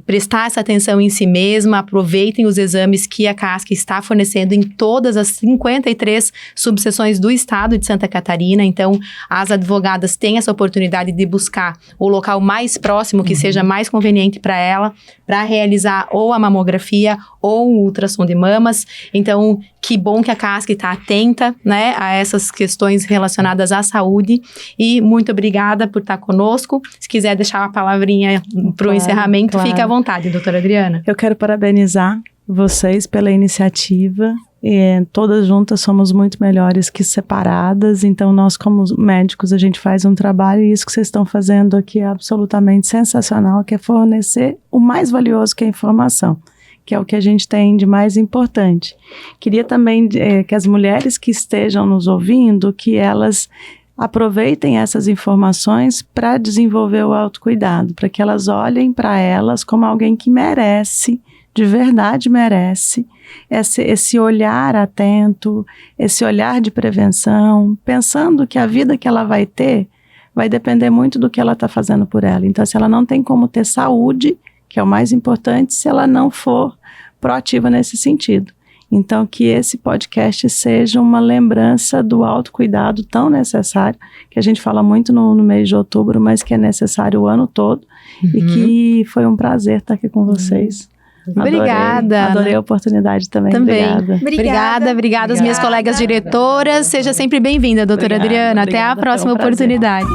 [SPEAKER 1] prestar essa atenção em si mesma. Aproveitem os exames que a CASC está fornecendo em todas as 53 subseções do estado de Santa Catarina. Então, as advogadas têm essa oportunidade de buscar o local mais próximo, que seja mais conveniente para ela, para realizar ou a mamografia ou o ultrassom de mamas. Então, que bom que a CASC está atenta, né, a essas questões relacionadas à saúde. E muito obrigada por estar conosco. Se quiser deixar uma palavrinha para o encerramento, fique à vontade, doutora Adriana.
[SPEAKER 2] Eu quero parabenizar vocês pela iniciativa. Todas juntas somos muito melhores que separadas, então nós como médicos a gente faz um trabalho e isso que vocês estão fazendo aqui é absolutamente sensacional, que é fornecer o mais valioso que é a informação, que é o que a gente tem de mais importante. Queria também que as mulheres que estejam nos ouvindo, que elas aproveitem essas informações para desenvolver o autocuidado, para que elas olhem para elas como alguém que merece, de verdade merece, esse olhar atento, esse olhar de prevenção, pensando que a vida que ela vai ter vai depender muito do que ela está fazendo por ela. Então, se ela não tem como ter saúde, que é o mais importante, se ela não for proativa nesse sentido. Então, que esse podcast seja uma lembrança do autocuidado tão necessário, que a gente fala muito no mês de outubro, mas que é necessário o ano todo, e que foi um prazer estar aqui com vocês.
[SPEAKER 1] Obrigada.
[SPEAKER 2] Adorei a oportunidade também.
[SPEAKER 1] Obrigada às minhas colegas diretoras. Seja sempre bem-vinda, doutora Adriana. Até a próxima oportunidade.